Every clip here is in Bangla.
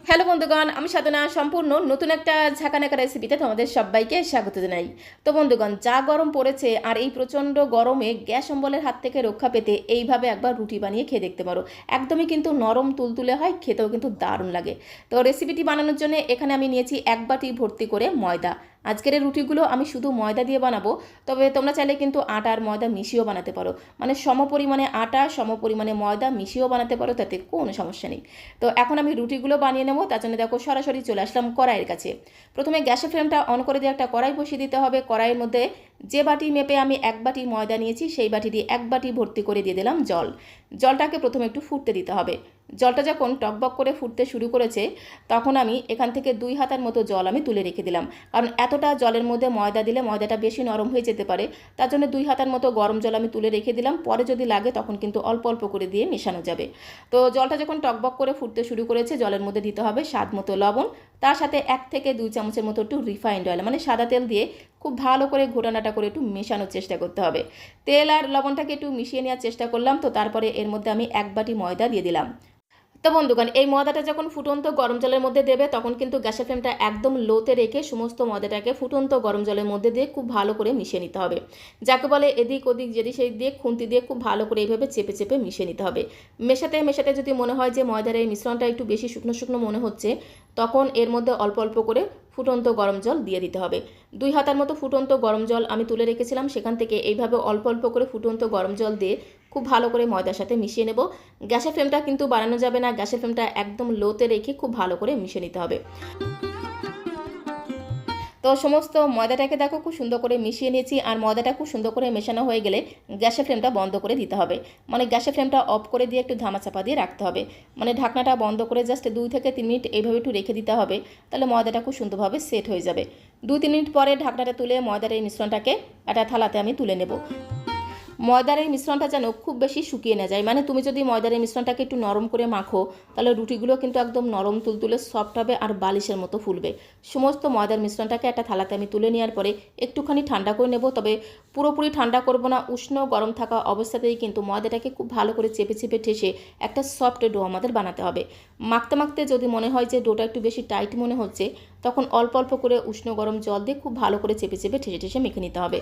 হ্যালো বন্ধুগণ, আমি সাধনা সম্পূর্ণ নতুন একটা ঝাঁকানাকা রেসিপিতে তোমাদের সবাইকে স্বাগত জানাই। তো বন্ধুগণ, যা গরম পড়েছে আর এই প্রচণ্ড গরমে গ্যাস অম্বলের হাত থেকে রক্ষা পেতে এইভাবে একবার রুটি বানিয়ে খেয়ে দেখতে পারো। একদমই কিন্তু নরম তুলতুলে হয়, খেতেও কিন্তু দারুণ লাগে। তো রেসিপিটি বানানোর জন্য এখানে আমি নিয়েছি 1 বাটি ভর্তি করে ময়দা। আজকের এই রুটিগুলো আমি শুধু ময়দা দিয়ে বানাবো, তবে তোমরা চাইলে কিন্তু আটা আর ময়দা মিশিয়েও বানাতে পারো। মানে সমপরিমাণে আটা সমপরিমাণে ময়দা মিশিয়েও বানাতে পারো, তাতে কোনো সমস্যা নেই। তো এখন আমি রুটিগুলো বানিয়ে নেবো, তার জন্য দেখো সরাসরি চলে আসলাম কড়াইয়ের কাছে। প্রথমে গ্যাসের ফ্লেমটা অন করে দিয়ে একটা কড়াই বসিয়ে দিতে হবে। কড়াইয়ের মধ্যে যে বাটি মেপে আমি 1 বাটি ময়দা নিয়েছি সেই বাটি দিয়ে 1 বাটি ভর্তি করে দিয়ে দিলাম জল। জলটাকে প্রথমে একটু ফুটতে দিতে হবে। জলটা যখন টকবক করে ফুটতে শুরু করেছে তখন আমি এখান থেকে 2 হাতার মতো জল আমি তুলে রেখে দিলাম, কারণ এতটা জলের মধ্যে ময়দা দিলে ময়দাটা বেশি নরম হয়ে যেতে পারে। তার জন্য 2 হাতার মতো গরম জল আমি তুলে রেখে দিলাম, পরে যদি লাগে তখন কিন্তু অল্প অল্প করে দিয়ে মেশানো যাবে। তো জলটা যখন টকবক করে ফুটতে শুরু করেছে জলের মধ্যে দিতে হবে স্বাদ মতো লবণ, তার সাথে 1 থেকে 2 চামচের মতো একটু রিফাইন্ড অয়েল মানে সাদা তেল দিয়ে খুব ভালো করে ঘোটানাটা করে একটু মেশানোর চেষ্টা করতে হবে। তেল আর লবণটাকে একটু মিশিয়ে নেওয়ার চেষ্টা করলাম। তো তারপরে এর মধ্যে আমি 1 বাটি ময়দা দিয়ে দিলাম। তো বন্ধুগণ, এই ময়দাটা যখন ফুটন্ত গরম জলের মধ্যে দেবে তখন কিন্তু গ্যাসের ফ্লেমটা একদম লোতে রেখে সমস্ত ময়দাটাকে ফুটন্ত গরম জলের মধ্যে দিয়ে খুব ভালো করে মিশিয়ে নিতে হবে। যাকে বলে এদিক ওদিক যেদিক সেই দিয়ে খুন্তি দিয়ে খুব ভালো করে এইভাবে চেপে চেপে মিশিয়ে নিতে হবে। মেশাতে মেশাতে যদি মনে হয় যে ময়দার এই মিশ্রণটা একটু বেশি শুকনো শুকনো মনে হচ্ছে, তখন এর মধ্যে অল্প অল্প করে ফুটন্ত গরম জল দিয়ে দিতে হবে। 2 হাতার মতো ফুটন্ত গরম জল আমি তুলে রেখেছিলাম, সেখান থেকে এইভাবে অল্প অল্প করে ফুটন্ত গরম জল দিয়ে খুব ভালো করে ময়দার সাথে মিশিয়ে নেব। গ্যাসের ফ্লেমটা কিন্তু বাড়ানো যাবে না, গ্যাসের ফ্লেমটা একদম লোতে রেখে খুব ভালো করে মিশিয়ে নিতে হবে। তো সমস্ত ময়দাটাকে দেখো খুব সুন্দর করে মিশিয়ে নিয়েছি, আর ময়দাটা খুব সুন্দর করে মেশানো হয়ে গেলে গ্যাসের ফ্লেমটা বন্ধ করে দিতে হবে। মানে গ্যাসের ফ্লেমটা অফ করে দিয়ে একটু ধামাচাপা দিয়ে রাখতে হবে। মানে ঢাকনাটা বন্ধ করে জাস্ট 2 থেকে 3 মিনিট এইভাবে একটু রেখে দিতে হবে, তাহলে ময়দাটা খুব সুন্দরভাবে সেট হয়ে যাবে। 2-3 মিনিট পরে ঢাকনাটা তুলে ময়দার এই মিশ্রণটাকে একটা থালাতে আমি তুলে নেব। ময়দার এই মিশ্রণটা যেন খুব বেশি শুকিয়ে না যায়। মানে তুমি যদি ময়দার এই মিশ্রণটাকে একটু নরম করে মাখো, তাহলে রুটিগুলো কিন্তু একদম নরম তুলতুলে সফট হবে আর বালিশের মতো ফুলবে। সমস্ত ময়দার মিশ্রণটাকে একটা থালাতে আমি তুলে নেওয়ার পরে একটুখানি ঠান্ডা করে নেব, তবে পুরোপুরি ঠান্ডা করব না। উষ্ণ গরম থাকা অবস্থাতেই কিন্তু ময়দাটাকে খুব ভালো করে চেপে চেপে ঠেসে একটা সফট ডো আমাদের বানাতে হবে। মাখতে মাখতে যদি মনে হয় যে ডোটা একটু বেশি টাইট মনে হচ্ছে, তখন অল্প অল্প করে উষ্ণ গরম জল দিয়ে খুব ভালো করে চেপে চেপে ঠেসে ঠেসে মেখে নিতে হবে।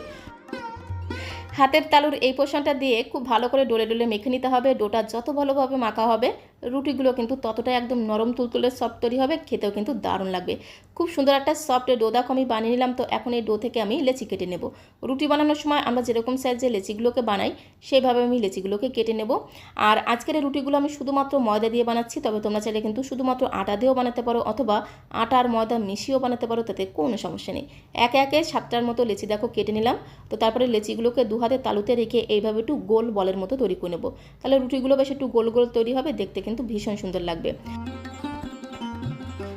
হাতের তালুর এই পোর্শনটা দিয়ে খুব ভালো করে ডলে ডলে মেখে নিতে হবে। ডোটা যত ভালোভাবে মাখা হবে রুটিগুলো কিন্তু ততটাই একদম নরম তুলতুলে সফট তৈরি হবে, খেতেও কিন্তু দারুণ লাগবে। খুব সুন্দর একটা সফট ডো দেখো আমি বানিয়ে নিলাম। তো এখন এই ডো থেকে আমি লেচি কেটে নেব। রুটি বানানোর সময় আমরা যেরকম সাইজে লেচিগুলোকে বানাই সেইভাবে আমি লেচিগুলোকে কেটে নেব। আর আজকের এই রুটিগুলো আমি শুধুমাত্র ময়দা দিয়ে বানাচ্ছি, তবে তোমরা চাইলে কিন্তু শুধুমাত্র আটা দিয়েও বানাতে পারো, অথবা আটা আর ময়দা মিশিয়েও বানাতে পারো, তাতে কোনো সমস্যা নেই। একে একে 7টার মতো লেচি দেখো কেটে নিলাম। তো তারপরে লেচিগুলোকে 2 হাতে তালুতে রেখে এইভাবে একটু গোল বলের মতো তৈরি করে নেব। তাহলে রুটিগুলো বেশ একটু গোল গোল তৈরি হবে, দেখতে কিন্তু ভীষণ সুন্দর লাগবে।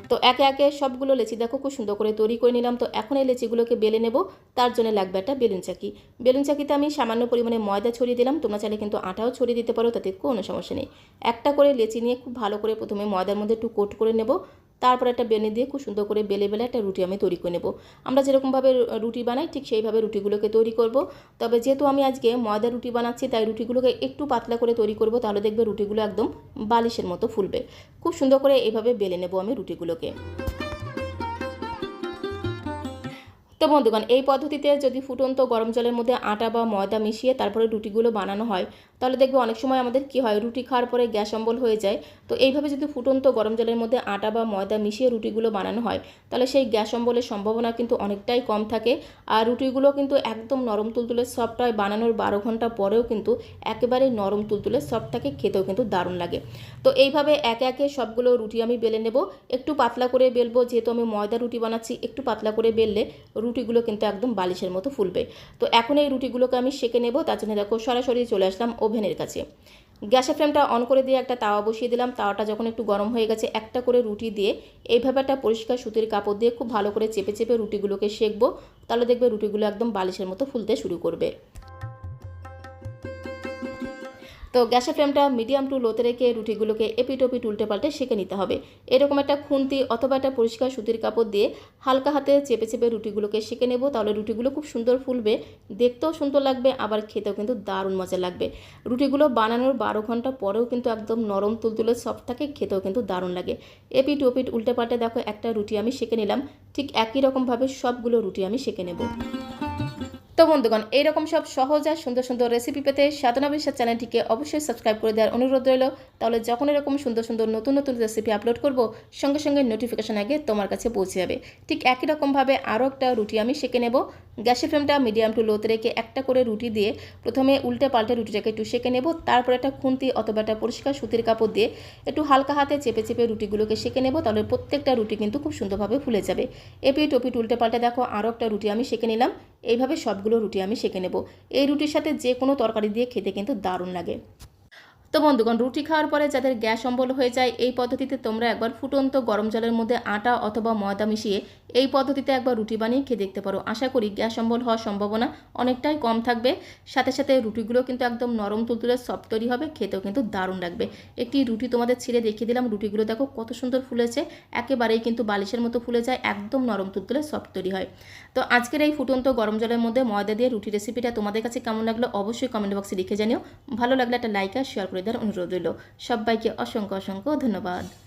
তো একে একে সবগুলো লেচি দেখো খুব সুন্দর করে তৈরি করে নিলাম। তো এখন এই লেচিগুলোকে বেলে নেব। তার জন্য লাগবে একটা বেলুন চাকি। বেলুন চাকিতে আমি সামান্য পরিমাণে ময়দা ছড়িয়ে দিলাম, তোমরা চাইলে কিন্তু আটাও ছড়িয়ে দিতে পারো, তাতে কোনো সমস্যা নেই। একটা করে লেচি নিয়ে খুব ভালো করে প্রথমে ময়দার মধ্যে একটু কোট করে নেব, তারপর একটা বেলনি দিয়ে খুব সুন্দর করে বেলে বেলে একটা রুটি আমি তৈরি করে নেব। আমরা যেরকমভাবে রুটি বানাই ঠিক সেইভাবে রুটিগুলোকে তৈরি করব। তবে যেহেতু আমি আজকে ময়দা রুটি বানাচ্ছি তাই রুটিগুলোকে একটু পাতলা করে তৈরি করব, তাহলে দেখবে রুটিগুলো একদম বালিশের মতো ফুলবে। খুব সুন্দর করে এভাবে বেলে নেব আমি রুটিগুলোকে। তো বন্ধুগণ, এই পদ্ধতিতে যদি ফুটন্ত গরম জলের মধ্যে আটা বা ময়দা মিশিয়ে তারপরে রুটিগুলো বানানো হয়, তাহলে দেখবে অনেক সময় আমাদের কি হয়, রুটি খাওয়ার পরে গ্যাস অম্বল হয়ে যায়। তো এইভাবে যদি ফুটন্ত গরম জলের মধ্যে আটা বা ময়দা মিশিয়ে রুটিগুলো বানানো হয়, তাহলে সেই গ্যাস অম্বলের সম্ভাবনা কিন্তু অনেকটাই কম থাকে। আর রুটিগুলো কিন্তু একদম নরম তুলতুলে সফট হয়। বানানোর 12 ঘন্টা পরেও কিন্তু একেবারে নরম তুলতুলে সফট থাকে, খেতেও কিন্তু দারুণ লাগে। তো এইভাবে একে একে সবগুলো রুটি আমি বেলে নেব। একটু পাতলা করে বেলবো, যেহেতু আমি ময়দা রুটি বানাচ্ছি, একটু পাতলা করে বেললে রুটিগুলো কিন্তু একদম বালিশের মতো ফুলবে। তো এখন এই রুটিগুলোকে আমি সেঁকে নেব। তার জন্য দেখো সরাসরি চলে আসলাম ওভেনের কাছে। গ্যাসের ফ্লেমটা অন করে দিয়ে একটা তাওয়া বসিয়ে দিলাম। তাওয়াটা যখন একটু গরম হয়ে গেছে, একটা করে রুটি দিয়ে এইভাবে একটা পরিষ্কার সুতির কাপড় দিয়ে খুব ভালো করে চেপে চেপে রুটিগুলোকে সেঁকবো, তাহলে দেখবে রুটিগুলো একদম বালিশের মতো ফুলতে শুরু করবে। তো তো গ্যাসের ফ্লেমটা মিডিয়াম টু লোতে রেখে রুটিগুলোকে এপিট ওপিট উল্টে পাল্টে সেঁকে নিতে হবে। এরকম একটা খুন্তি অথবা একটা পরিষ্কার সুতির কাপড় দিয়ে হালকা হাতে চেপে চেপে রুটিগুলোকে সেঁকে নেব। তাহলে রুটিগুলো খুব সুন্দর ফুলবে, দেখতেও সুন্দর লাগবে, আবার খেতেও কিন্তু দারুণ মজা লাগবে। রুটিগুলো বানানোর 12 ঘন্টা পরেও কিন্তু একদম নরম তুলতুলে সফট থাকে, খেতেও কিন্তু দারুণ লাগে। এপিট ওপিট উল্টে পাল্টে দেখো একটা রুটি আমি সেঁকে নিলাম। ঠিক একই রকমভাবে সবগুলো রুটি আমি সেঁকে নেব। তো বন্ধুগণ, এইরকম সব সহজ আর সুন্দর সুন্দর রেসিপি পেতে সাধনা বিশ্বাস চ্যানেলটিকে অবশ্যই সাবস্ক্রাইব করে দেওয়ার অনুরোধ রইল। তাহলে যখন এরকম সুন্দর সুন্দর নতুন নতুন রেসিপি আপলোড করব, সঙ্গে সঙ্গে নোটিফিকেশন আগে তোমার কাছে পৌঁছে যাবে। ঠিক একই রকমভাবে আরও একটা রুটি আমি সেঁকে নেব। গ্যাসের ফ্লেমটা মিডিয়াম টু লোতে রেখে একটা করে রুটি দিয়ে প্রথমে উল্টে পাল্টে রুটিটাকে একটু সেঁকে নেব। তারপর একটা খুন্তি অথবা একটা পরিষ্কার সুতির কাপড় দিয়ে একটু হালকা হাতে চেপে চেপে রুটিগুলোকে সেঁকে নেব। তাহলে প্রত্যেকটা রুটি কিন্তু খুব সুন্দরভাবে ফুলে যাবে। এপিট ওপিট উল্টে পাল্টে দেখো আরও একটা রুটি আমি সেঁকে নিলাম। এইভাবে সবগুলো রুটি আমি সেঁকে নেব। এই রুটির সাথে যে কোনো তরকারি দিয়ে খেতে কিন্তু দারুণ লাগে। তো বন্ধুগণ, রুটি খাওয়ার পরে যাদের গ্যাস অম্বল হয়ে যায়, এই পদ্ধতিতে তোমরা একবার ফুটন্ত গরম জলের মধ্যে আটা অথবা ময়দা মিশিয়ে এই পদ্ধতিতে একবার রুটি বানিয়ে খেয়ে দেখতে পারো। আশা করি গ্যাস অম্বল হওয়ার সম্ভাবনা অনেকটাই কম থাকবে। সাথে সাথে রুটিগুলো কিন্তু একদম নরম তুলতুলে সফট তৈরি হবে, খেতেও কিন্তু দারুণ লাগবে। একটি রুটি তোমাদের ছিঁড়ে দেখিয়ে দিলাম। রুটিগুলো দেখো কত সুন্দর ফুলেছে, একেবারেই কিন্তু বালিশের মতো ফুলে যায়, একদম নরম তুলতুলে সফট তৈরি হয়। তো আজকের এই ফুটন্ত গরম জলের মধ্যে ময়দা দিয়ে রুটি রেসিপিটা তোমাদের কাছে কেমন লাগলো অবশ্যই কমেন্ট বক্সে লিখে জানিও। ভালো লাগলে একটা লাইক আর শেয়ার করে দেওয়ার অনুরোধ রইল। সবাইকে অসংখ্য অসংখ্য ধন্যবাদ।